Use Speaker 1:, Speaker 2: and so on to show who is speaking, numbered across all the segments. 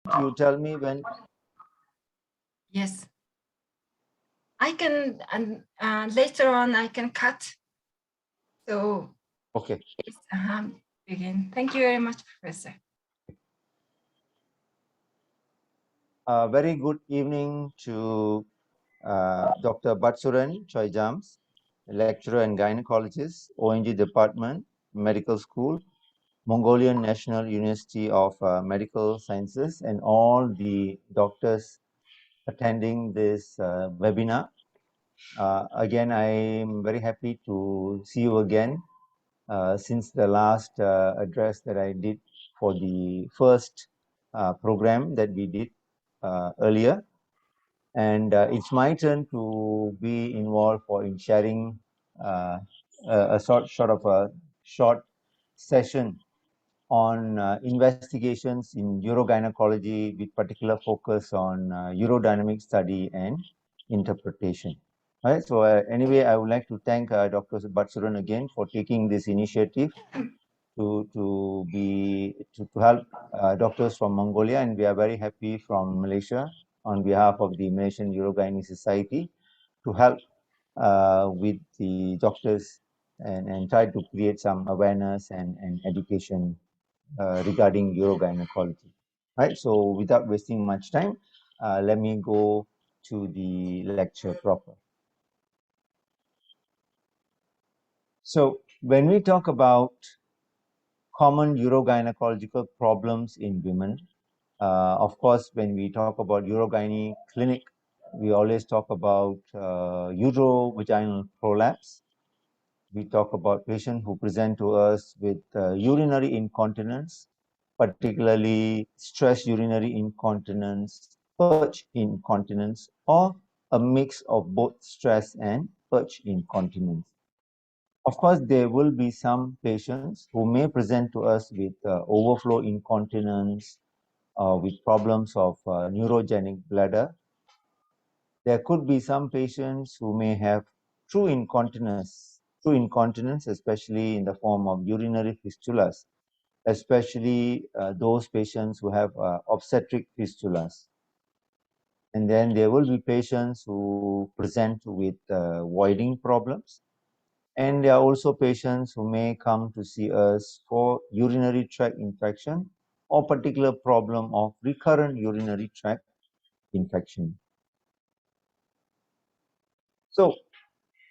Speaker 1: you tell me when?
Speaker 2: Yes. I can, and later on I can cut. So
Speaker 1: Okay.
Speaker 2: yes, begin. Thank you very much, Professor.
Speaker 1: Very good evening to Dr. Batsuran Choijams, lecturer and gynecologist, ONG Department, Medical School, Mongolian National University of Medical Sciences, and all the doctors attending this webinar. Again, I am very happy to see you again since the last address that I did for the first program that we did earlier. And it's my turn to be involved in sharing a short session on investigations in urogynecology with particular focus on urodynamic study and interpretation. All right. So anyway, I would like to thank Dr. Batsuran again for taking this initiative to help doctors from Mongolia, and we are very happy from Malaysia on behalf of the Malaysian Urogynecological Society to help with the doctors and try to create some awareness and education regarding urogynecology. Right. So without wasting much time, let me go to the lecture proper. So when we talk about common urogynecological problems in women, of course, when we talk about urogynecology clinic, we always talk about uterovaginal prolapse. We talk about patients who present to us with urinary incontinence, particularly stress urinary incontinence, purge incontinence, or a mix of both stress and purge incontinence. Of course, there will be some patients who may present to us with overflow incontinence, with problems of neurogenic bladder. There could be some patients who may have true incontinence, especially in the form of urinary fistulas, especially those patients who have obstetric fistulas. And then there will be patients who present with voiding problems. And there are also patients who may come to see us for urinary tract infection or particular problem of recurrent urinary tract infection. So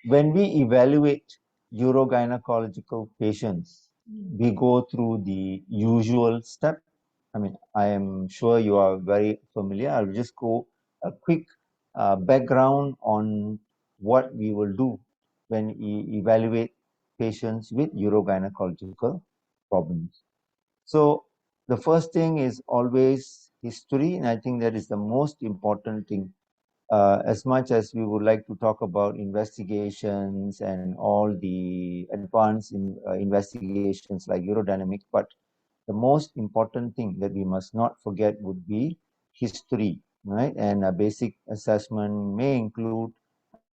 Speaker 1: when we evaluate urogynecological patients, we go through the usual step. I mean, I am sure you are very familiar. I'll just go a quick background on what we will do when we evaluate patients with urogynecological problems. So the first thing is always history, and I think that is the most important thing. As much as we would like to talk about investigations and all the advanced investigations like urodynamics, but the most important thing that we must not forget would be history, right? And a basic assessment may include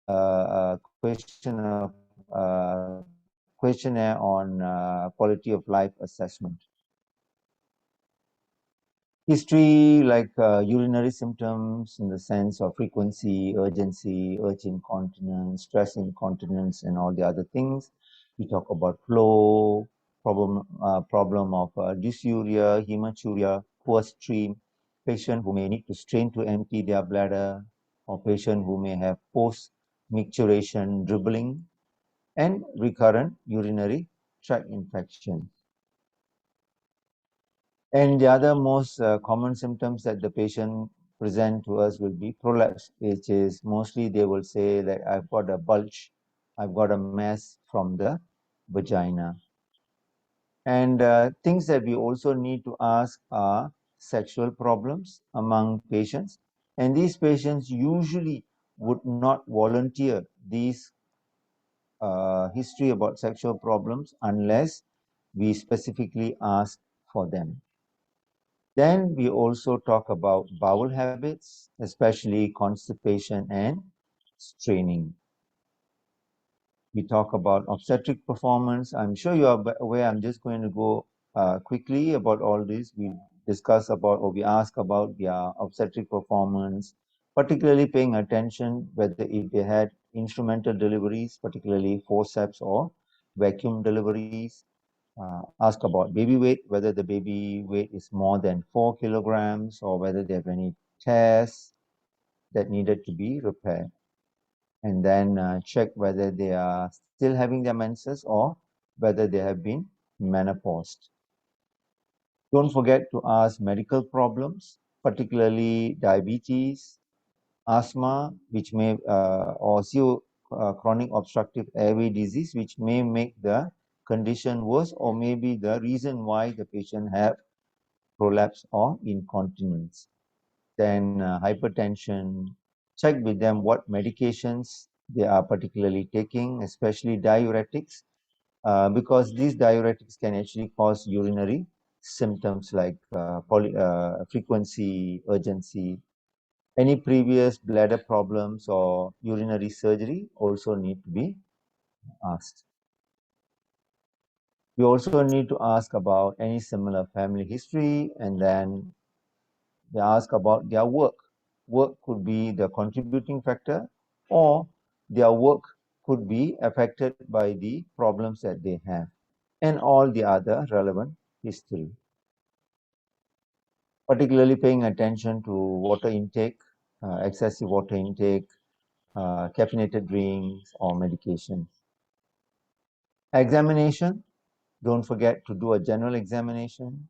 Speaker 1: a questionnaire on quality of life assessment. History, like urinary symptoms in the sense of frequency, urgency, urge incontinence, stress incontinence, and all the other things. We talk about flow, problem of dysuria, hematuria, poor stream, patient who may need to strain to empty their bladder, or patient who may have post-micturition dribbling, and recurrent urinary tract infection. And the other most common symptoms that the patient present to us will be prolapse, which is mostly they will say that I've got a bulge, I've got a mass from the vagina. And things that we also need to ask are sexual problems among patients. And these patients usually would not volunteer these history about sexual problems unless we specifically ask for them. Then we also talk about bowel habits, especially constipation and straining. We talk about obstetric performance. I'm sure you are aware. I'm just going to go quickly about all this. We discuss about or we ask about their obstetric performance, particularly paying attention whether if they had instrumental deliveries, particularly forceps or vacuum deliveries. Ask about baby weight, whether the baby weight is more than 4 kilograms or whether they have any tears that needed to be repaired. And then check whether they are still having their menses or whether they have been menopaused. Don't forget to ask medical problems, particularly diabetes, asthma, which may or chronic obstructive airway disease, which may make the condition worse, or maybe the reason why the patient have prolapse or incontinence. Then hypertension. Check with them what medications they are particularly taking, especially diuretics, because these diuretics can actually cause urinary symptoms like frequency, urgency. Any previous bladder problems or urinary surgery also need to be asked. We also need to ask about any similar family history, and then they ask about their work. Work could be the contributing factor, or their work could be affected by the problems that they have, and all the other relevant history. Particularly paying attention to water intake, excessive water intake, caffeinated drinks, or medications. Examination, don't forget to do a general examination.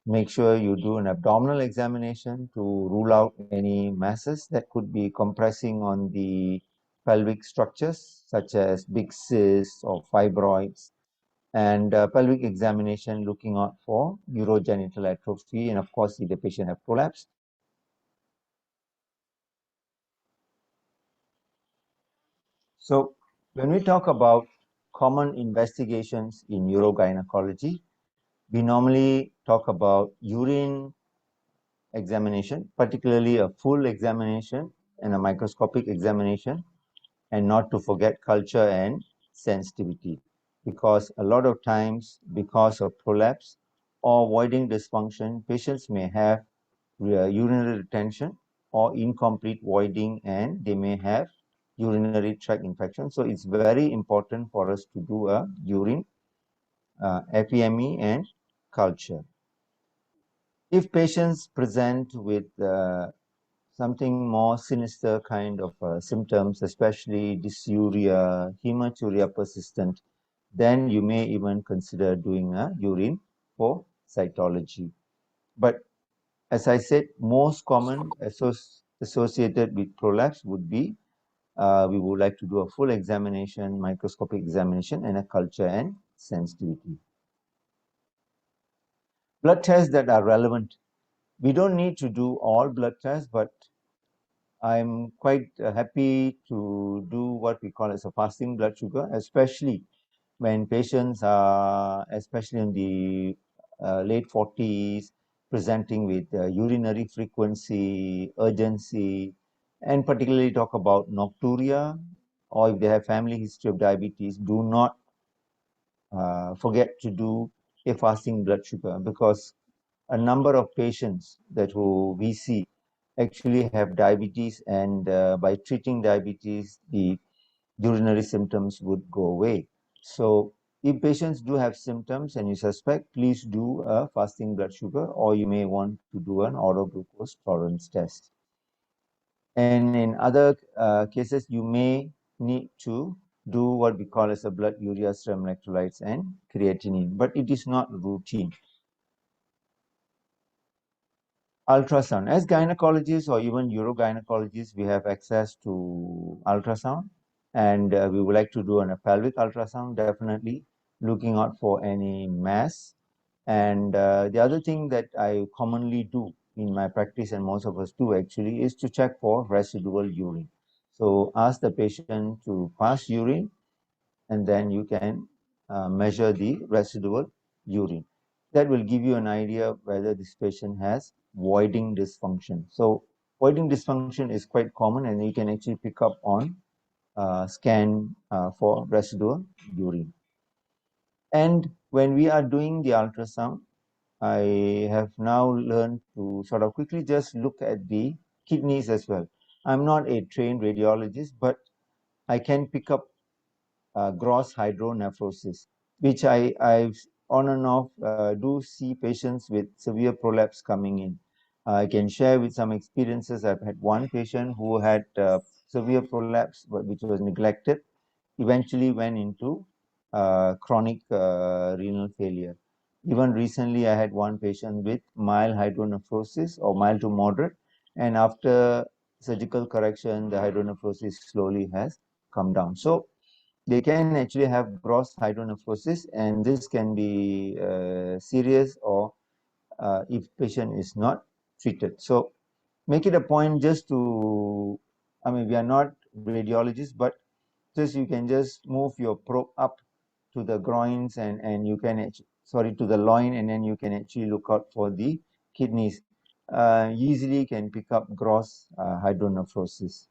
Speaker 1: Make sure you do an abdominal examination to rule out any masses that could be compressing on the pelvic structures, such as big cysts or fibroids. And pelvic examination looking out for urogenital atrophy, and of course, if the patient have prolapse. So when we talk about common investigations in urogynecology, we normally talk about urine examination, particularly a full examination and a microscopic examination, and not to forget culture and sensitivity, because a lot of times, because of prolapse or voiding dysfunction, patients may have urinary retention or incomplete voiding, and they may have urinary tract infection. So it's very important for us to do a urine FEME and culture. If patients present with something more sinister kind of symptoms, especially dysuria, hematuria persistent, then you may even consider doing a urine for cytology. But as I said, most common associated with prolapse would be we would like to do a full examination, microscopic examination, and a culture and sensitivity. Blood tests that are relevant. We don't need to do all blood tests, but I'm quite happy to do what we call as a fasting blood sugar, especially when patients are, especially in the late 40s, presenting with urinary frequency, urgency, and particularly talk about nocturia, or if they have family history of diabetes, do not forget to do a fasting blood sugar, because a number of patients that who we see actually have diabetes, and by treating diabetes, the urinary symptoms would go away. So if patients do have symptoms and you suspect, please do a fasting blood sugar, or you may want to do an oral glucose tolerance test. And in other cases, you may need to do what we call as a blood urea serum electrolytes and creatinine, but it is not routine. Ultrasound. As gynecologists or even urogynecologists, we have access to ultrasound, and we would like to do a pelvic ultrasound, definitely looking out for any mass. And the other thing that I commonly do in my practice, and most of us do actually, is to check for residual urine. So ask the patient to pass urine, and then you can measure the residual urine. That will give you an idea whether this patient has voiding dysfunction. So voiding dysfunction is quite common, and you can actually pick up on scan for residual urine. And when we are doing the ultrasound, I have now learned to sort of quickly just look at the kidneys as well. I'm not a trained radiologist, but I can pick up gross hydronephrosis, which I've on and off do see patients with severe prolapse coming in. I can share with some experiences. I've had one patient who had severe prolapse, but which was neglected, eventually went into chronic renal failure. Even recently, I had one patient with mild hydronephrosis or mild to moderate, and after surgical correction, the hydronephrosis slowly has come down. So they can actually have gross hydronephrosis, and this can be serious or if patient is not treated. So make it a point just to, I mean, we are not radiologists, but just you can just move your probe up to the groins and you can actually, sorry, to the loin, and then you can actually look out for the kidneys. Easily can pick up gross hydronephrosis.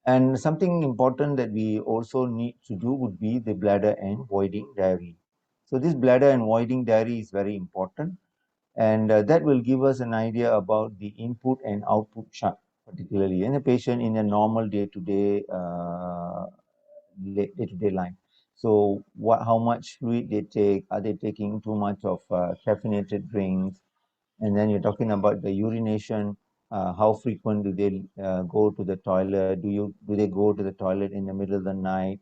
Speaker 1: And something important that we also need to do would be the bladder and voiding diary. So this bladder and voiding diary is very important, and that will give us an idea about the input and output chart, particularly in a patient in a normal day-to-day line. So how much fluid they take, are they taking too much of caffeinated drinks, and then you're talking about the urination. How frequent do they go to the toilet? Do they go to the toilet in the middle of the night?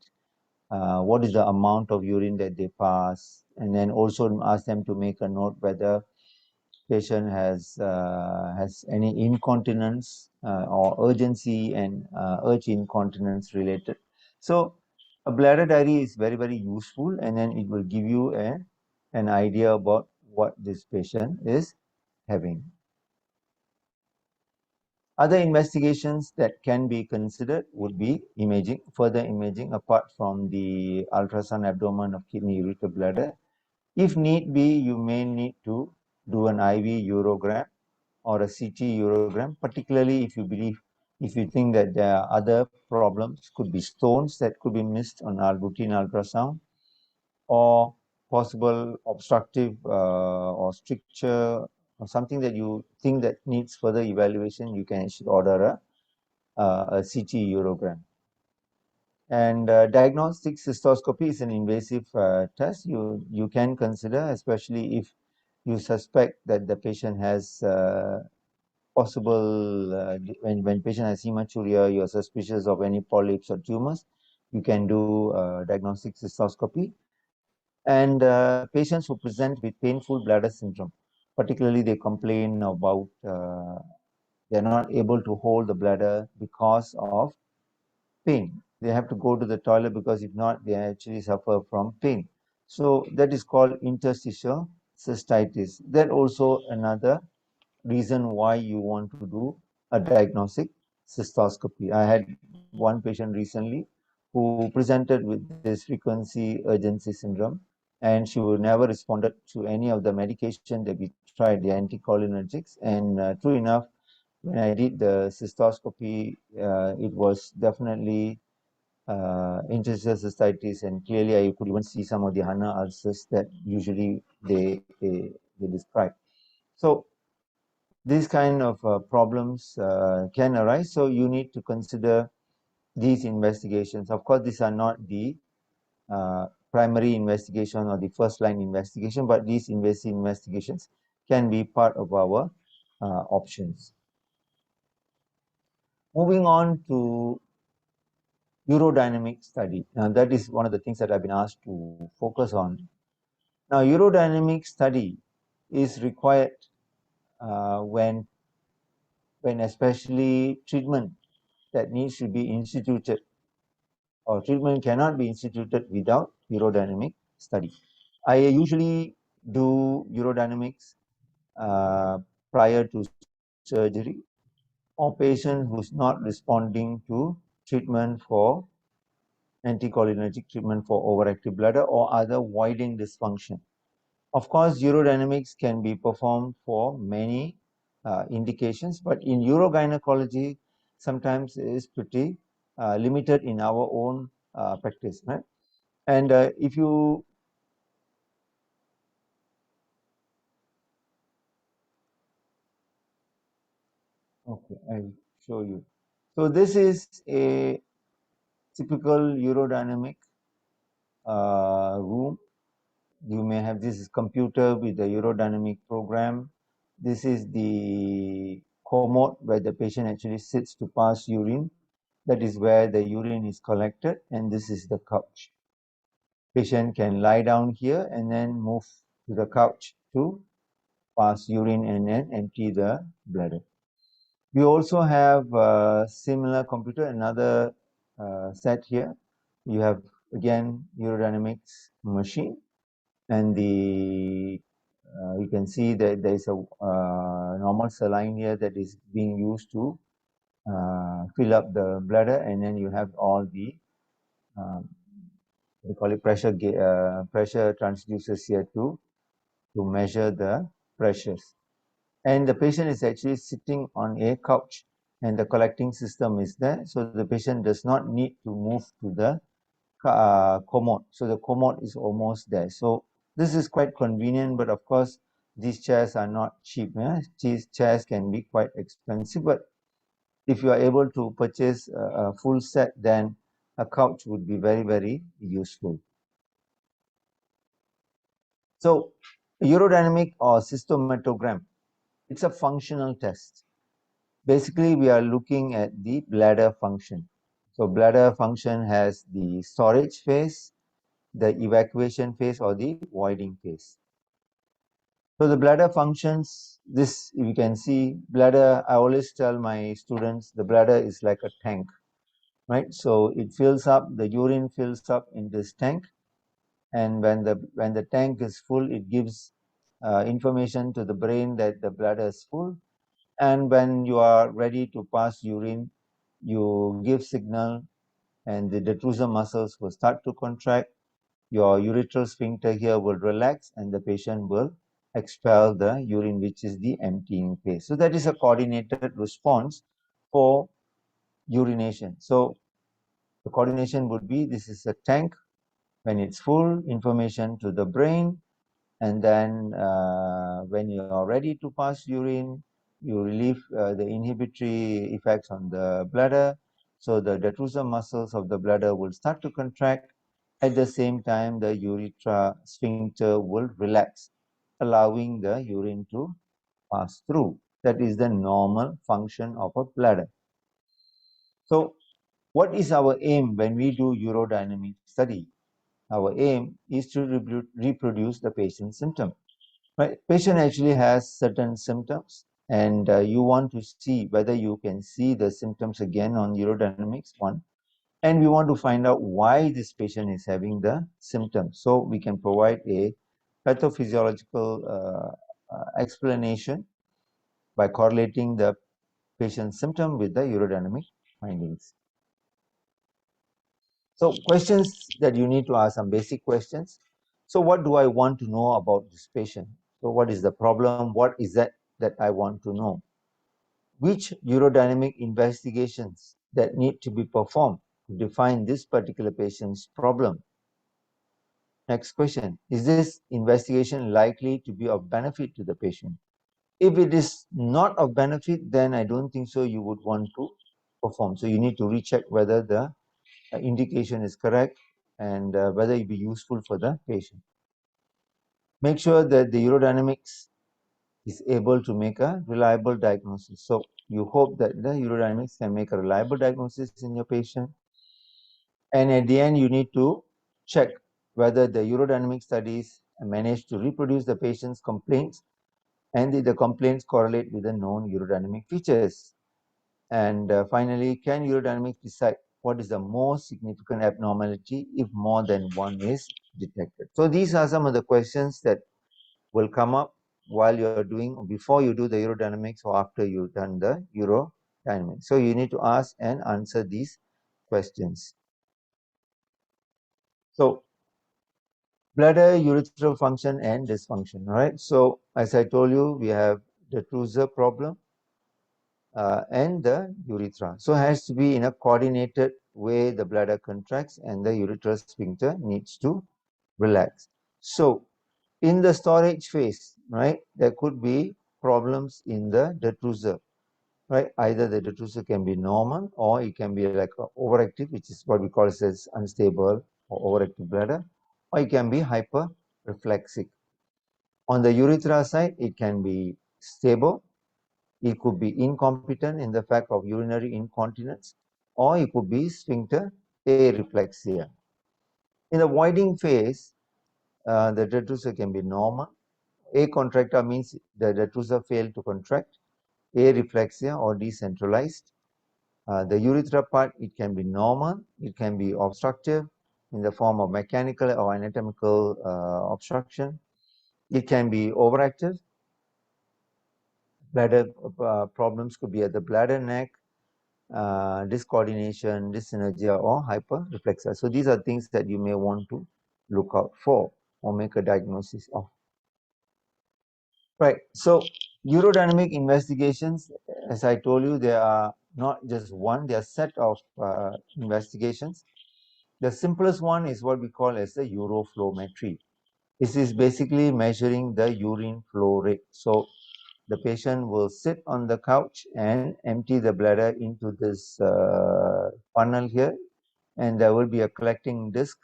Speaker 1: What is the amount of urine that they pass? And then also ask them to make a note whether patient has any incontinence or urgency and urge incontinence related. So a bladder diary is very, very useful, and then it will give you an idea about what this patient is having. Other investigations that can be considered would be imaging, further imaging apart from the ultrasound abdomen of kidney, ureter, bladder. If need be, you may need to do an IV urogram or a CT urogram, particularly if you think that there are other problems, could be stones that could be missed on our routine ultrasound, or possible obstructive or stricture, or something that you think that needs further evaluation. You can actually order a CT urogram. And diagnostic cystoscopy is an invasive test you can consider, especially if you suspect that the patient has possible, when patient has hematuria, you're suspicious of any polyps or tumors, you can do diagnostic cystoscopy. And patients who present with painful bladder syndrome, particularly they complain about they're not able to hold the bladder because of pain. They have to go to the toilet because if not, they actually suffer from pain. So that is called interstitial cystitis. That also another reason why you want to do a diagnostic cystoscopy. I had one patient recently who presented with this frequency urgency syndrome, and she would never responded to any of the medication that we tried, the anticholinergics. And true enough, when I did the cystoscopy, it was definitely interstitial cystitis, and clearly I could even see some of the Hana ulcers that usually they describe. So these kind of problems can arise, so you need to consider these investigations. Of course, these are not the primary investigation or the first line investigation, but these invasive investigations can be part of our options. Moving on to urodynamic study. Now, that is one of the things that I've been asked to focus on. Now, urodynamic study is required when especially treatment that needs to be instituted, or treatment cannot be instituted without urodynamic study. I usually do urodynamics prior to surgery, or patient who's not responding to treatment for anticholinergic treatment for overactive bladder or other voiding dysfunction. Of course, urodynamics can be performed for many indications, but in urogynecology, sometimes it is pretty limited in our own practice, right? And if you Okay, I'll show you. So this is a typical urodynamic room. You may have this computer with the urodynamic program. This is the commode where the patient actually sits to pass urine. That is where the urine is collected, and this is the couch. Patient can lie down here and then move to the couch to pass urine and then empty the bladder. We also have a similar computer, another set here. You have again urodynamics machine, and you can see that there is a normal saline here that is being used to fill up the bladder, and then you have all the we call it pressure transducers here to measure the pressures. And the patient is actually sitting on a couch, and the collecting system is there, so the patient does not need to move to the commode. So the commode is almost there. So this is quite convenient, but of course these chairs are not cheap. These chairs can be quite expensive, but if you are able to purchase a full set, then a couch would be very, very useful. So urodynamic or cystomatogram, it's a functional test. Basically, we are looking at the bladder function. So bladder function has the storage phase, the evacuation phase, or the voiding phase. So the bladder functions, this you can see, bladder, I always tell my students, the bladder is like a tank, right? So it fills up, the urine fills up in this tank, and when the tank is full, it gives information to the brain that the bladder is full. And when you are ready to pass urine, you give signal, and the detrusor muscles will start to contract. Your urethral sphincter here will relax, and the patient will expel the urine, which is the emptying phase. So that is a coordinated response for urination. So the coordination would be, this is a tank. When it's full, information to the brain, and then when you are ready to pass urine, you relieve the inhibitory effects on the bladder. So the detrusor muscles of the bladder will start to contract. At the same time, the urethra sphincter will relax, allowing the urine to pass through. That is the normal function of a bladder. So what is our aim when we do urodynamic study? Our aim is to reproduce the patient's symptom. Right? Patient actually has certain symptoms, and you want to see whether you can see the symptoms again on urodynamics one, and we want to find out why this patient is having the symptoms, so we can provide a pathophysiological explanation by correlating the patient's symptom with the urodynamic findings. So questions that you need to ask, some basic questions. So what do I want to know about this patient? So what is the problem? What is that I want to know? Which urodynamic investigations that need to be performed to define this particular patient's problem? Next question, is this investigation likely to be of benefit to the patient? If it is not of benefit, then I don't think so you would want to perform. So you need to recheck whether the indication is correct and whether it be useful for the patient. Make sure that the urodynamics is able to make a reliable diagnosis. So you hope that the urodynamics can make a reliable diagnosis in your patient. And at the end, you need to check whether the urodynamic studies manage to reproduce the patient's complaints, and the complaints correlate with the known urodynamic features. And finally, can urodynamics decide what is the most significant abnormality if more than one is detected? So these are some of the questions that will come up while you're doing, before you do the urodynamics or after you've done the urodynamics. So you need to ask and answer these questions. So bladder, urethral function and dysfunction, right? So as I told you, we have the detrusor problem and the urethra. So it has to be in a coordinated way. The bladder contracts and the urethral sphincter needs to relax. So in the storage phase, right, there could be problems in the detrusor. right? Either the detrusor can be normal or it can be like overactive, which is what we call as unstable or overactive bladder, or it can be hyperreflexic. On the urethra side, it can be stable, it could be incompetent in the fact of urinary incontinence, or it could be sphincter areflexia. In the voiding phase, the detrusor can be normal. Acontractor means the detrusor failed to contract. Areflexia or decentralized. The urethra part, it can be normal, it can be obstructive in the form of mechanical or anatomical obstruction. It can be overactive. Bladder problems could be at the bladder neck, discoordination, dyssynergia, or hyperreflexia. So these are things that you may want to look out for or make a diagnosis of. Right. So urodynamic investigations, as I told you, there are not just one, there are a set of investigations. The simplest one is what we call as the uroflowmetry. This is basically measuring the urine flow rate. So the patient will sit on the couch and empty the bladder into this funnel here, and there will be a collecting disc.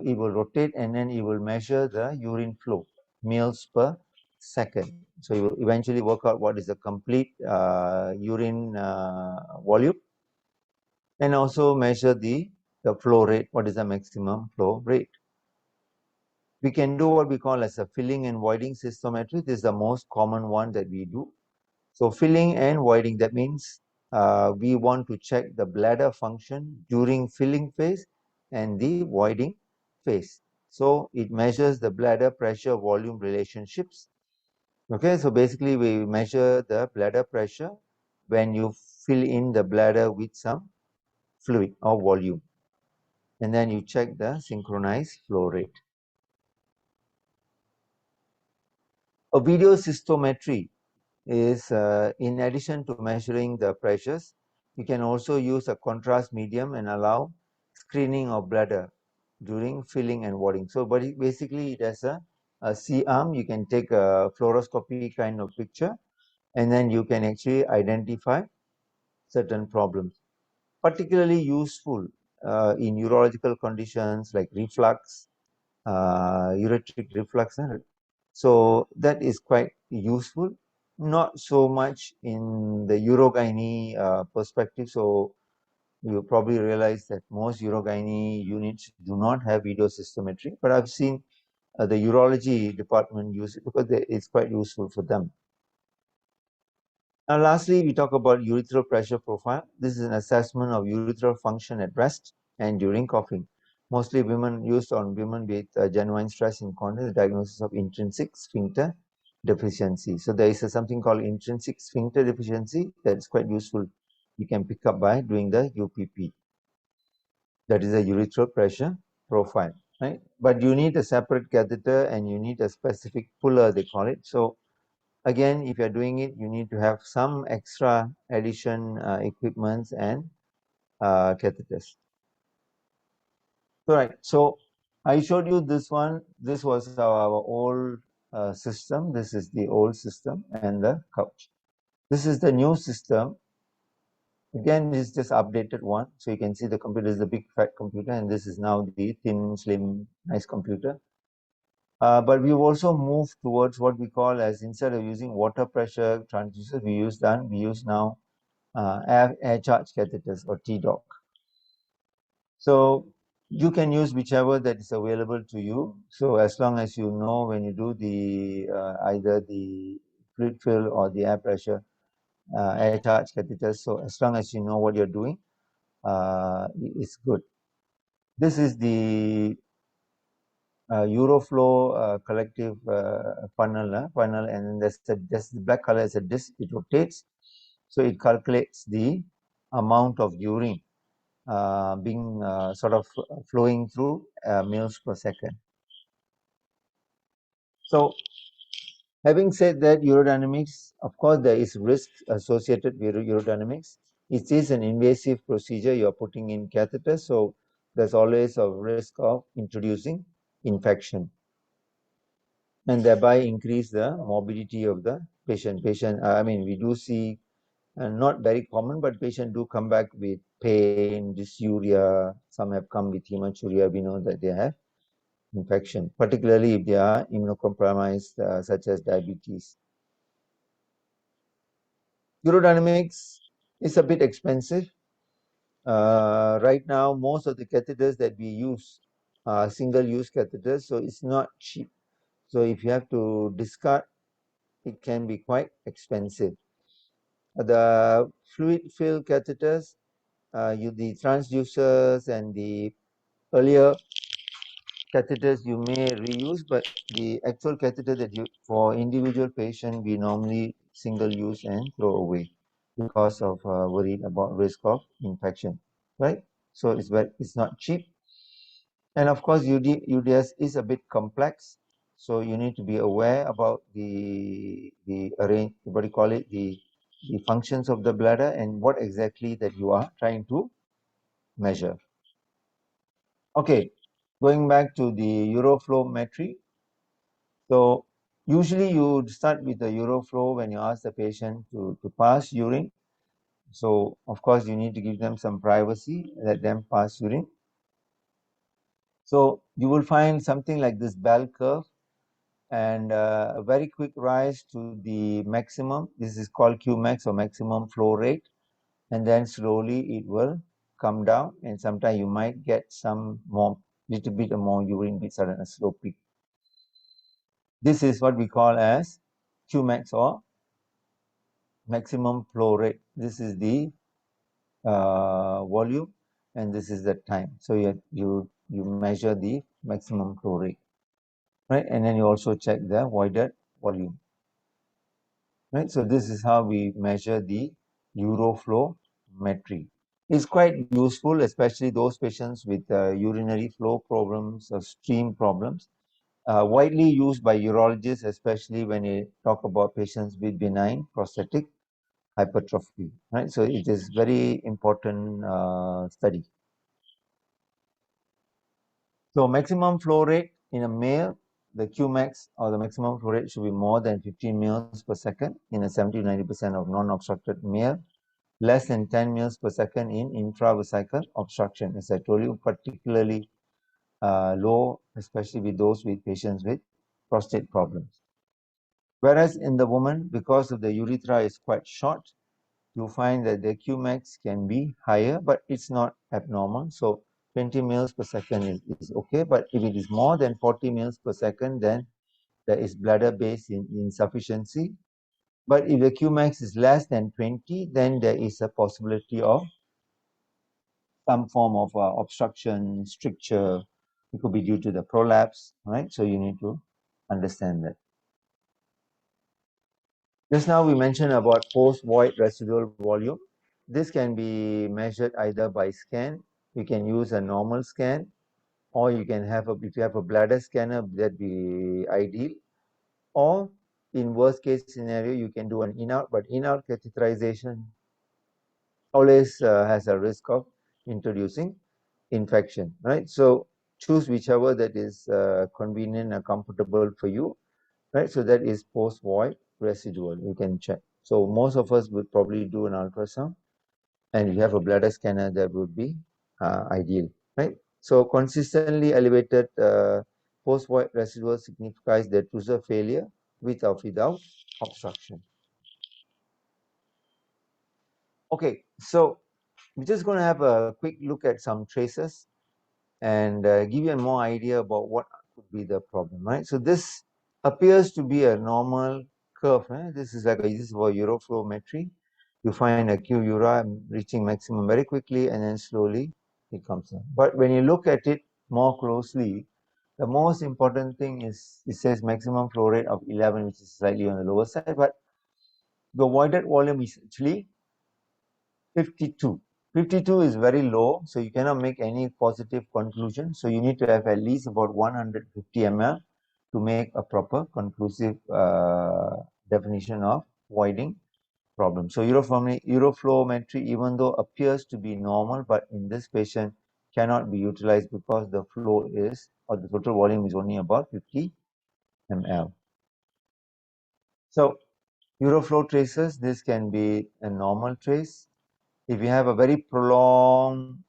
Speaker 1: It will rotate and then it will measure the urine flow, mils per second. So you will eventually work out what is the complete urine volume, and also measure the flow rate, what is the maximum flow rate. We can do what we call as a filling and voiding cystometry. This is the most common one that we do. So filling and voiding, that means we want to check the bladder function during filling phase and the voiding phase. So it measures the bladder pressure volume relationships. Okay, so basically we measure the bladder pressure when you fill in the bladder with some fluid or volume, and then you check the synchronized flow rate. A video cystometry is in addition to measuring the pressures, you can also use a contrast medium and allow screening of bladder during filling and voiding. So but basically it has a C-arm. You can take a fluoroscopy kind of picture, and then you can actually identify certain problems. Particularly useful in urological conditions like reflux, ureteric reflux. So that is quite useful, not so much in the urogyne perspective. So you probably realize that most urogyne units do not have video cystometry, but I've seen the urology department use it because it's quite useful for them. Now, lastly, we talk about urethral pressure profile. This is an assessment of urethral function at rest and during coughing. Mostly women used on women with genuine stress incontinence, diagnosis of intrinsic sphincter deficiency. So there is something called intrinsic sphincter deficiency that's quite useful. You can pick up by doing the UPP. That is a urethral pressure profile, right? But you need a separate catheter and you need a specific puller, they call it. So again, if you're doing it, you need to have some extra addition equipments and catheters. All right, so I showed you this one. This was our old system. This is the old system and the couch. This is the new system. Again, this is just updated one. So you can see the computer is the big fat computer, and this is now the thin, slim, nice computer. But we've also moved towards what we call as, instead of using water pressure transducers, we use now air charge catheters or TDOC. So you can use whichever that is available to you. So as long as you know when you do the either the fluid fill or the air pressure air charge catheters. So as long as you know what you're doing, it's good. This is the Euroflow collective funnel, and then there's the black color is a disc. It rotates, so it calculates the amount of urine being sort of flowing through mils per second. So having said that, urodynamics, of course, there is risk associated with urodynamics. It is an invasive procedure. You're putting in catheters, so there's always a risk of introducing infection, and thereby increase the morbidity of the patient. We do see not very common, but patients do come back with pain, dysuria. Some have come with hematuria. We know that they have infection, particularly if they are immunocompromised, such as diabetes. Urodynamics is a bit expensive. Right now, most of the catheters that we use are single-use catheters, so it's not cheap. So if you have to discard, it can be quite expensive. The fluid-filled catheters, the transducers and the earlier catheters you may reuse, but the actual catheter that you, for individual patient, we normally single use and throw away because of worried about risk of infection, right? So it's not cheap, and of course UDS is a bit complex, so you need to be aware about the what do you call it, the functions of the bladder and what exactly that you are trying to measure. Okay, going back to the uroflowmetry. So usually you would start with the uroflow when you ask the patient to pass urine. So of course you need to give them some privacy, let them pass urine. So you will find something like this bell curve and a very quick rise to the maximum. This is called Qmax or maximum flow rate. And then slowly it will come down, and sometimes you might get some more, little bit more urine with sudden slow peak. This is what we call as Qmax or maximum flow rate. This is the volume, and this is the time. So you measure the maximum flow rate, right? And then you also check the voided volume, right? So this is how we measure the uroflowmetry. It's quite useful, especially those patients with urinary flow problems or stream problems. Widely used by urologists, especially when you talk about patients with benign prostatic hypertrophy, right? So it is very important study. So maximum flow rate in a male, the Qmax or the maximum flow rate should be more than 15 mL per second in a 70 to 90% of non-obstructed male, less than 10 mL per second in intravesical obstruction. As I told you, particularly low, especially with those with patients with prostate problems. Whereas in the woman, because of the urethra is quite short, you find that the Qmax can be higher, but it's not abnormal. So 20 mL per second is okay, but if it is more than 40 mL per second, then there is bladder-based insufficiency. But if the Qmax is less than 20, then there is a possibility of some form of obstruction, stricture. It could be due to the prolapse, right? So you need to understand that. Just now we mentioned about post-void residual volume. This can be measured either by scan. You can use a normal scan, or you can have if you have a bladder scanner, that'd be ideal. Or in worst case scenario, you can do an in-out, but in-out catheterization always has a risk of introducing infection, right? So choose whichever that is convenient and comfortable for you, right? So that is post-void residual. You can check. So most of us would probably do an ultrasound, and if you have a bladder scanner, that would be ideal, right? So consistently elevated post-void residual signifies the Truser failure with or without obstruction. Okay, so we're just going to have a quick look at some traces and give you a more idea about what could be the problem, right? So this appears to be a normal curve. This is for uroflowmetry. You find a Q-ura reaching maximum very quickly, and then slowly it comes down. But when you look at it more closely, the most important thing is it says maximum flow rate of 11, which is slightly on the lower side, but the voided volume is actually 52. 52 is very low, so you cannot make any positive conclusion. So you need to have at least about 150 ml to make a proper conclusive definition of voiding problem. So uroflowmetry, even though appears to be normal, but in this patient cannot be utilized because the flow is, or the total volume is only about 50 ml. So Uroflow traces, this can be a normal trace. If you have a very prolonged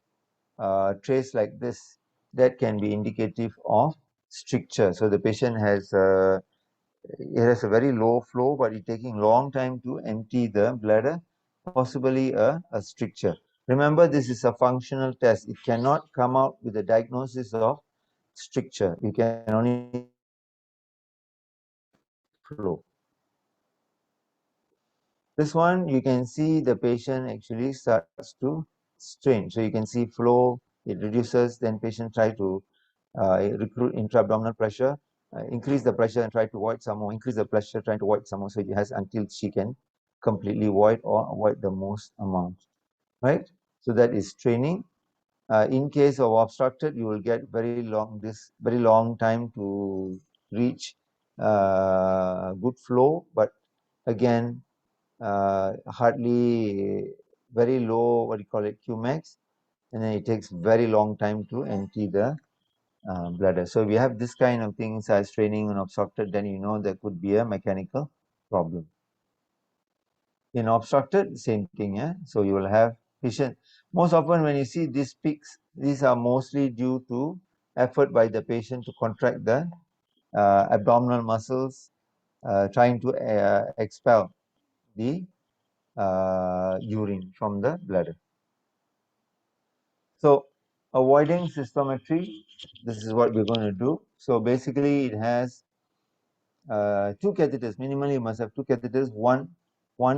Speaker 1: trace like this, that can be indicative of stricture. So the patient has a very low flow, but it's taking long time to empty the bladder, possibly a stricture. Remember, this is a functional test. It cannot come out with a diagnosis of stricture. You can only flow. This one, you can see the patient actually starts to strain. So you can see flow, it reduces, then patient try to recruit intra-abdominal pressure, increase the pressure and try to void some more, increase the pressure, trying to void some more. So it has until she can completely void or avoid the most amount, right? So that is straining. In case of obstructed, you will get very long time to reach good flow, but again, hardly very low, what do you call it, Qmax, and then it takes very long time to empty the bladder. So we have this kind of things as straining and obstructed, then you know there could be a mechanical problem. In obstructed, same thing, yeah. So you will have patient. Most often when you see these peaks, these are mostly due to effort by the patient to contract the abdominal muscles, trying to expel the urine from the bladder. So avoiding cystometry, this is what we're going to do. So basically it has two catheters. Minimally you must have two catheters, one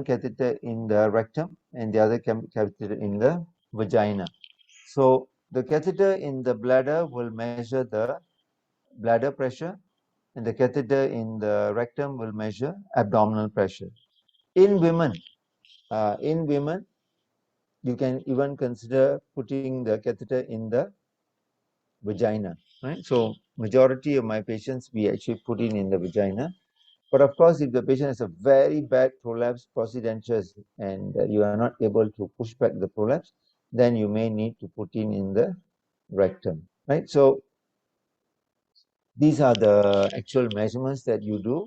Speaker 1: catheter in the rectum and the other catheter in the vagina. So the catheter in the bladder will measure the bladder pressure, and the catheter in the rectum will measure abdominal pressure. In women, you can even consider putting the catheter in the vagina, right? So majority of my patients, we actually put in the vagina. But of course, if the patient has a very bad prolapse prostidentous and you are not able to push back the prolapse, then you may need to put in the rectum, right? So these are the actual measurements that you do.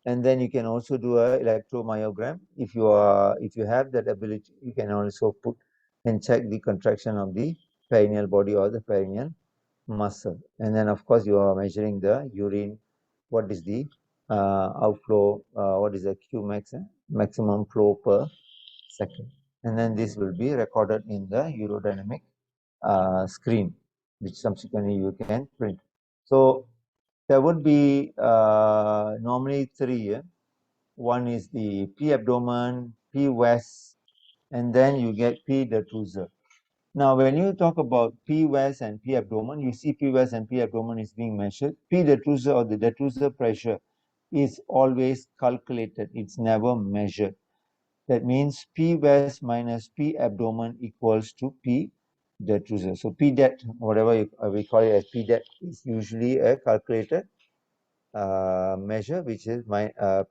Speaker 1: And then you can also do an electromyogram. If you have that ability, you can also put and check the contraction of the perineal body or the perineal muscle. And then of course you are measuring the urine, what is the outflow, what is the Qmax, maximum flow per second. And then this will be recorded in the urodynamic screen, which subsequently you can print. So there would be normally three. One is the P abdomen, P west, and then you get P detrusor. Now, when you talk about P west and P abdomen, you see P west and P abdomen is being measured. P detrusor or the detrusor pressure is always calculated. It's never measured. That means P west minus P abdomen equals to P detrusor. So P det, whatever we call it as P det, is usually a calculated measure, which is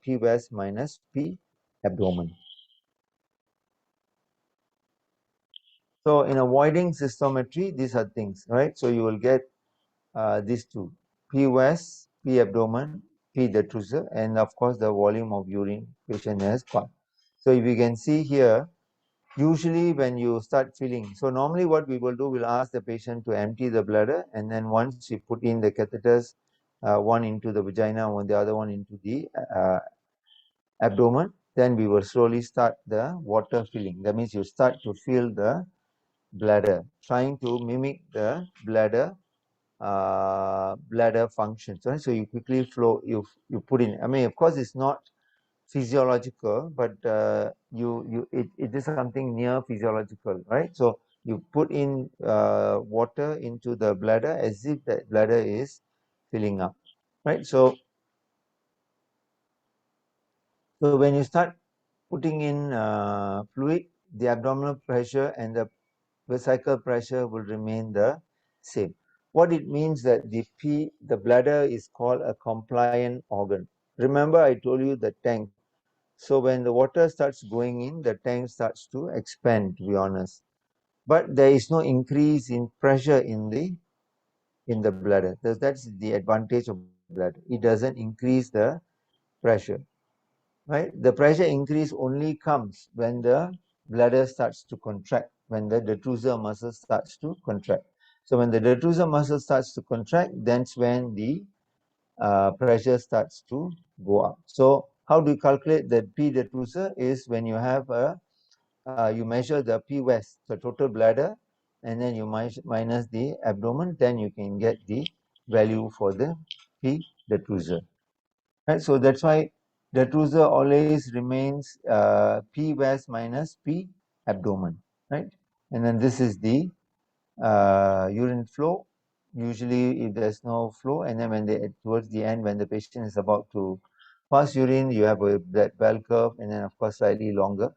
Speaker 1: P west minus P abdomen. So in avoiding cystometry, these are things, right? So you will get these two, P west, P abdomen, P detrusor, and of course the volume of urine patient has got. So if you can see here, usually when you start feeling, so normally what we will do, we'll ask the patient to empty the bladder, and then once you put in the catheters, one into the vagina, the other one into the abdomen, then we will slowly start the water filling. That means you start to fill the bladder, trying to mimic the bladder functions. Right? So you quickly flow, you put in. I mean, of course, it's not physiological, but it is something near physiological, right? So you put in water into the bladder as if the bladder is filling up, right? So when you start putting in fluid, the abdominal pressure and the vesical pressure will remain the same. What it means that the bladder is called a compliant organ. Remember I told you the tank. So when the water starts going in, the tank starts to expand, to be honest. But there is no increase in pressure in the bladder. That's the advantage of bladder. It doesn't increase the pressure. right? The pressure increase only comes when the bladder starts to contract, when the detrusor muscle starts to contract. So when the detrusor muscle starts to contract, that's when the pressure starts to go up. So how do you calculate the P detrusor? Is when you have you measure the P West, the total bladder, and then you minus the abdomen, then you can get the value for the P detrusor. Right, so that's why detrusor always remains P West minus P abdomen, right? And then this is the urine flow. Usually if there's no flow, and then when they towards the end, when the patient is about to pass urine, you have a that bell curve, and then of course slightly longer,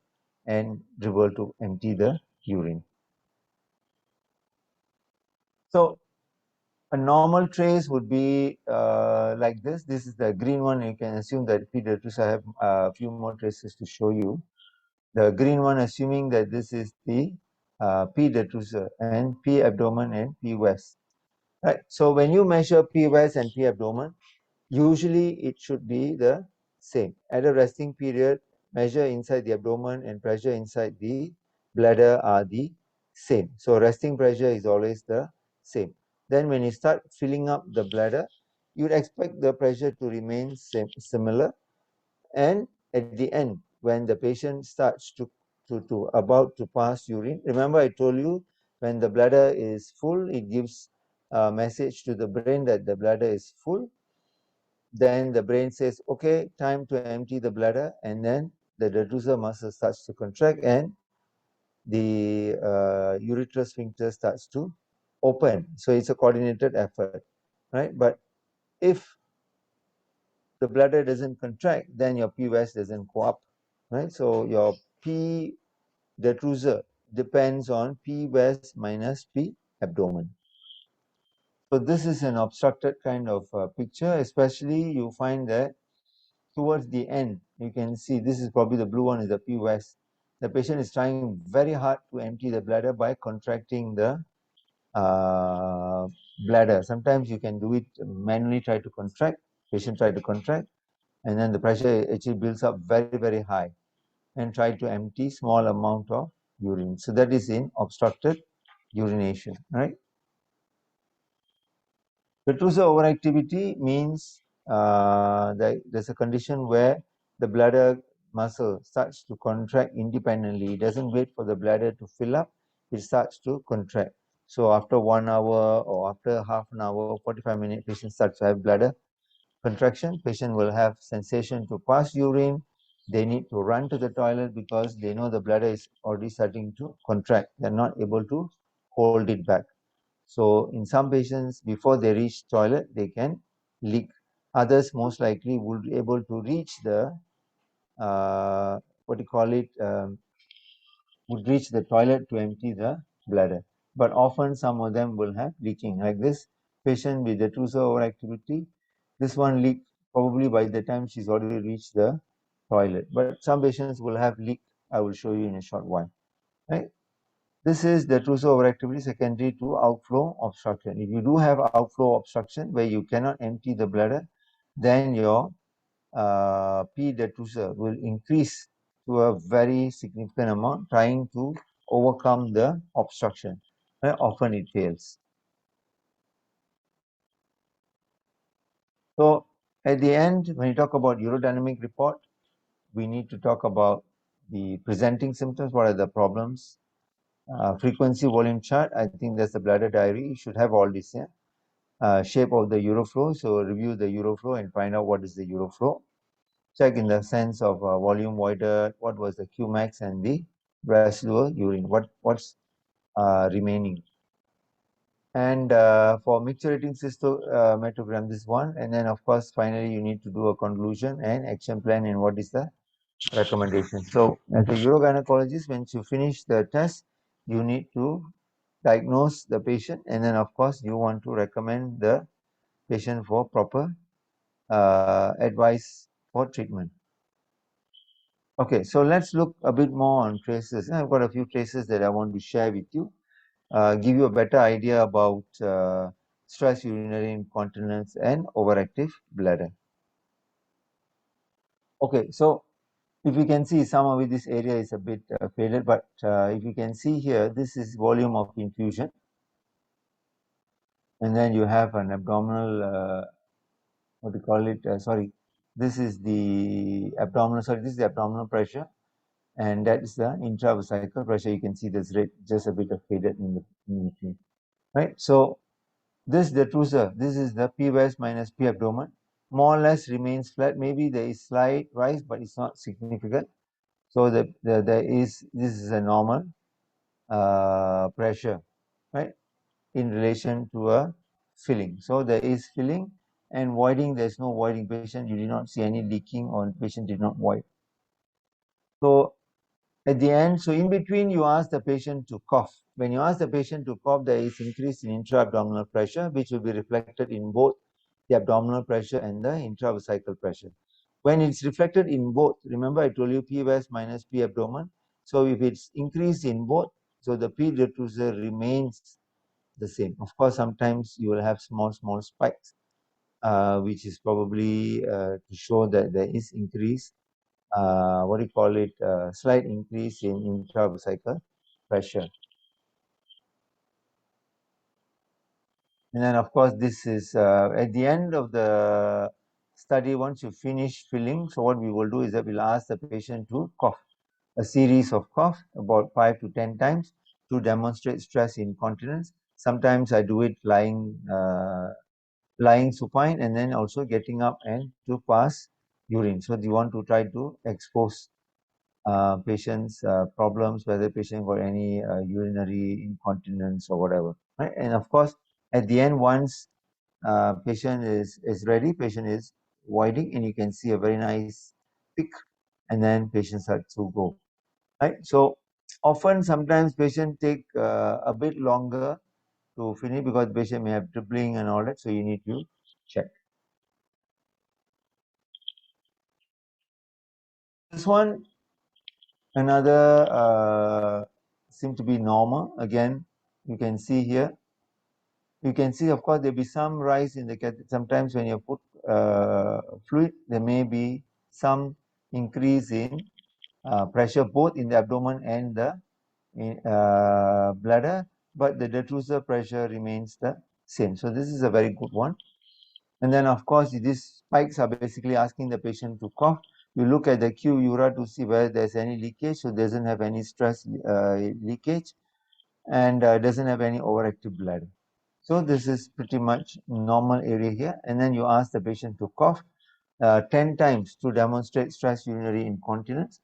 Speaker 1: and dribble to empty the urine. So a normal trace would be like this. This is the green one. You can assume that P detrusor. I have a few more traces to show you. The green one, assuming that this is the P detrusor, and P abdomen and P West. Right. So when you measure P West and P abdomen, usually it should be the same. At a resting period, measure inside the abdomen and pressure inside the bladder are the same. So resting pressure is always the same. Then when you start filling up the bladder, you'd expect the pressure to remain similar. And at the end, when the patient starts to about to pass urine, remember I told you, when the bladder is full, it gives a message to the brain that the bladder is full. Then the brain says, okay, time to empty the bladder, and then the detrusor muscle starts to contract, and the urethral sphincter starts to open. So it's a coordinated effort, right? But if the bladder doesn't contract, then your P West doesn't go up, right? So your P detrusor depends on P West minus P abdomen. So this is an obstructed kind of picture, especially you find that towards the end, you can see this is probably the blue one is the P West. The patient is trying very hard to empty the bladder by contracting the bladder. Sometimes you can do it manually, try to contract, patient try to contract, and then the pressure actually builds up very, very high, and try to empty small amount of urine. So that is in obstructed urination, right? Detrusor overactivity means that there's a condition where the bladder muscle starts to contract independently. It doesn't wait for the bladder to fill up, it starts to contract. So after 1 hour or after half an hour, 45 minutes, patient starts to have bladder contraction. Patient will have sensation to pass urine. They need to run to the toilet because they know the bladder is already starting to contract. They're not able to hold it back. So in some patients, before they reach toilet, they can leak. Others most likely would be able to reach the what do you call it? Would reach the toilet to empty the bladder. But often some of them will have leaking. Like this patient with detrusor overactivity, this one leaked probably by the time she's already reached the toilet. But some patients will have leak. I will show you in a short while. Right? This is detrusor overactivity secondary to outflow obstruction. If you do have outflow obstruction where you cannot empty the bladder, then your P detrusor will increase to a very significant amount, trying to overcome the obstruction. Often it fails. So at the end, when you talk about urodynamic report, we need to talk about the presenting symptoms. What are the problems? Frequency volume chart. I think that's the bladder diary. You should have all this here. Shape of the uroflow. So review the uroflow and find out what is the uroflow. Check in the sense of volume voided, what was the Qmax and the residual urine, what's remaining. And for micturating cystometry, this one. And then of course, finally, you need to do a conclusion and action plan and what is the recommendation. So as a urogynecologist, once you finish the test, you need to diagnose the patient, and then of course, you want to recommend the patient for proper advice for treatment. Okay, so let's look a bit more on traces. I've got a few traces that I want to share with you, give you a better idea about stress urinary incontinence and overactive bladder. Okay, so If you can see, some of this area is a bit faded, but if you can see here, this is volume of infusion. And then you have an abdominal, what do you call it? Sorry, this is the abdominal, sorry, this is the abdominal pressure. And that is the intravesical pressure. You can see there's red, just a bit of faded in between, right? So this detrusor, this is the P west minus P abdomen, more or less remains flat. Maybe there is slight rise, but it's not significant. So this is a normal pressure, right, in relation to a filling. So there is filling and voiding. There's no voiding. Patient, you did not see any leaking, or patient did not void. So at the end, so in between, you ask the patient to cough. When you ask the patient to cough, there is increase in intra-abdominal pressure, which will be reflected in both the abdominal pressure and the intravesical pressure. When it's reflected in both, remember I told you P west minus P abdomen. So if it's increased in both, so the P detrusor remains the same. Of course, sometimes you will have small spikes, which is probably to show that there is increase, what do you call it, slight increase in intravesical pressure. And then, of course, this is at the end of the study. Once you finish filling, so what we will do is that we'll ask the patient to cough, a series of cough, about 5 to 10 times, to demonstrate stress incontinence. Sometimes I do it lying supine, and then also getting up and to pass urine. So you want to try to expose patient's problems, whether patient got any urinary incontinence or whatever, right? And of course, at the end, once patient is ready, patient is voiding, and you can see a very nice peak, and then patient starts to go, right? So often, sometimes patient take a bit longer to finish because patient may have dribbling and all that, so you need to check. This one, another seem to be normal. Again, you can see here. You can see, of course, there'll be some rise in the catheter. Sometimes when you put fluid, there may be some increase in pressure both in the abdomen and the bladder, but the detrusor pressure remains the same. So this is a very good one. And then, of course, these spikes are basically asking the patient to cough. You look at the Q ura to see whether there's any leakage, so doesn't have any stress leakage, and doesn't have any overactive bladder. So this is pretty much normal area here. And then you ask the patient to cough 10 times to demonstrate stress urinary incontinence.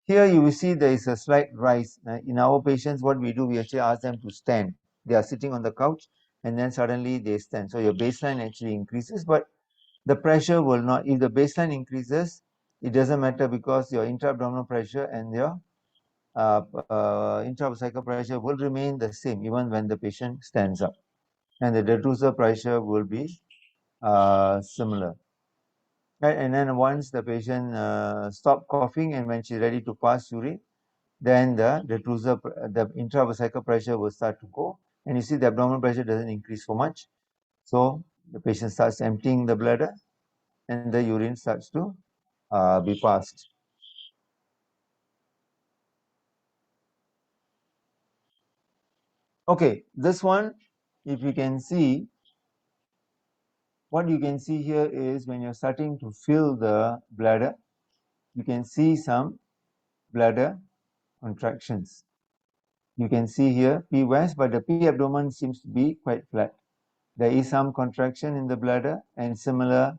Speaker 1: Here you will see there is a slight rise. In our patients, what we do, we actually ask them to stand. They are sitting on the couch, and then suddenly they stand. So your baseline actually increases, but the pressure will not. If the baseline increases, it doesn't matter, because your intra-abdominal pressure and your intravesical pressure will remain the same even when the patient stands up, and the detrusor pressure will be similar. Right? And then once the patient stop coughing and when she's ready to pass urine, then the intravesical pressure will start to go, and you see the abdominal pressure doesn't increase so much. So the patient starts emptying the bladder, and the urine starts to be passed. Okay, this one, if you can see, what you can see here is when you're starting to fill the bladder, you can see some bladder contractions. You can see here P west, but the P abdomen seems to be quite flat. There is some contraction in the bladder, and similar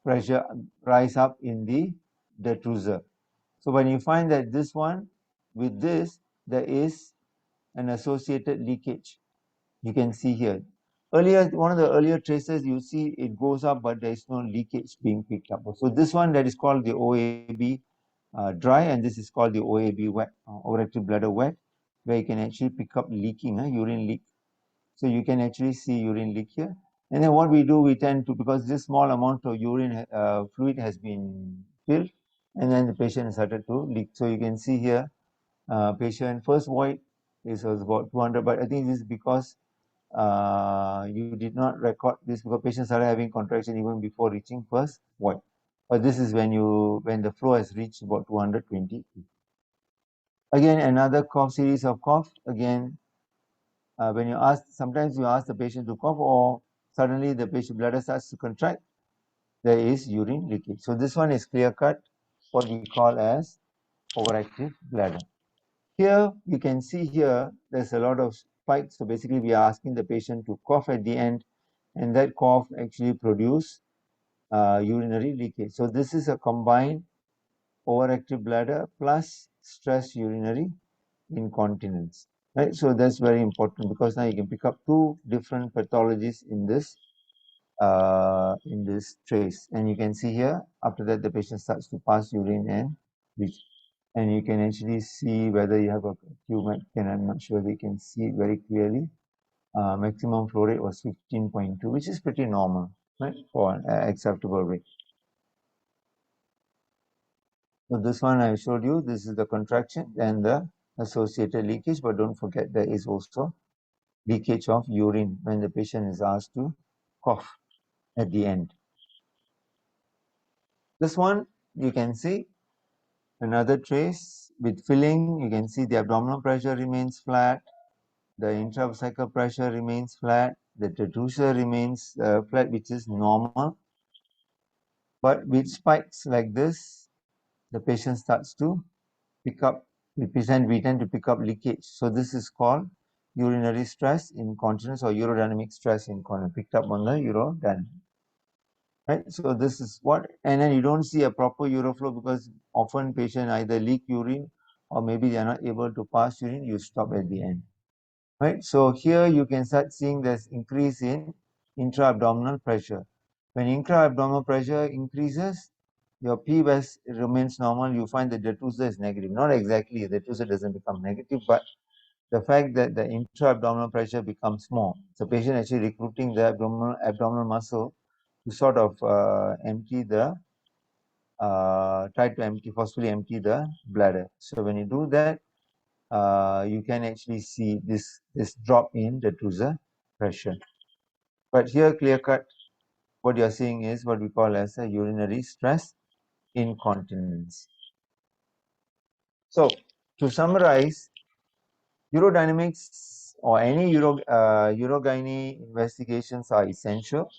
Speaker 1: pressure rise up in the detrusor. So when you find that this one with this, there is an associated leakage. You can see here. Earlier, one of the earlier traces, you see it goes up, but there is no leakage being picked up. So this one, that is called the OAB dry, and this is called the OAB wet, overactive bladder wet, where you can actually pick up leaking, urine leak. So you can actually see urine leak here. And then what we do, we tend to, because this small amount of urine fluid has been filled, and then the patient started to leak. So you can see here, patient first void was about 200, but I think this is because you did not record this, because patients started having contraction even before reaching first void. But this is when the flow has reached about 220. Again, another cough, series of cough. Again, when sometimes you ask the patient to cough, or suddenly the patient bladder starts to contract, there is urine leakage. So this one is clear cut, what we call as overactive bladder. Here you can see here there's a lot of spikes. So basically we are asking the patient to cough at the end, and that cough actually produce urinary leakage. So this is a combined overactive bladder plus stress urinary incontinence, right? So that's very important, because now you can pick up two different pathologies in this trace. And you can see here, after that the patient starts to pass urine and leach. And you can actually see whether you have a Qmat, and I'm not sure they can see it very clearly. Maximum flow rate was 15.2, which is pretty normal, right, for an acceptable rate. So this one I showed you, this is the contraction and the associated leakage, but don't forget there is also leakage of urine when the patient is asked to cough at the end. This one you can see another trace with filling. You can see the abdominal pressure remains flat, the intravesical pressure remains flat, the detrusor remains flat, which is normal. But with spikes like this, the patient starts to pick up, we tend to pick up leakage. So this is called urinary stress incontinence or urodynamic stress incontinence, picked up on the urodynamic. Right, so this is what, and then you don't see a proper uroflow because often patient either leak urine or maybe they are not able to pass urine. You stop at the end, right? So here you can start seeing this increase in intra-abdominal pressure. When intra-abdominal pressure increases, your P-West remains normal. You find the detrusor is negative. Not exactly, the detrusor doesn't become negative, but the fact that the intra-abdominal pressure becomes more. So patient actually recruiting the abdominal muscle to sort of empty the, try to forcefully empty the bladder. So when you do that, you can actually see this drop in the detrusor pressure. But here, clear cut, what you're seeing is what we call as a urinary stress incontinence. So to summarize, urodynamics or any urogyne investigations are essential.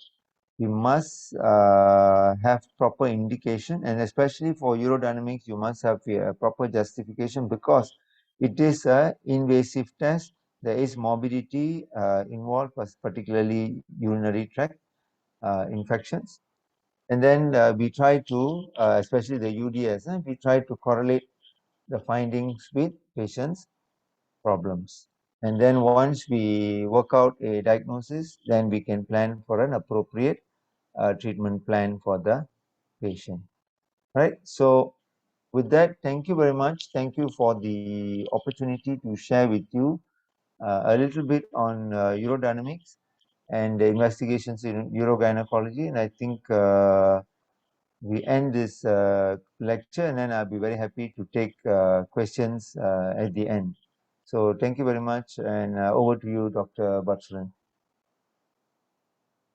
Speaker 1: We must have proper indication, and especially for urodynamics, you must have a proper justification because it is an invasive test. There is morbidity involved, particularly urinary tract infections. And then we try to, especially the UDS, we try to correlate the findings with patients' problems. And then once we work out a diagnosis, then we can plan for an appropriate treatment plan for the patient. Right. So with that, thank you very much. Thank you for the opportunity to share with you a little bit on urodynamics and the investigations in urogynecology. And I think we end this lecture, and then I'll be very happy to take questions at the end. So thank you very much, and over to you, Dr. Batsuran.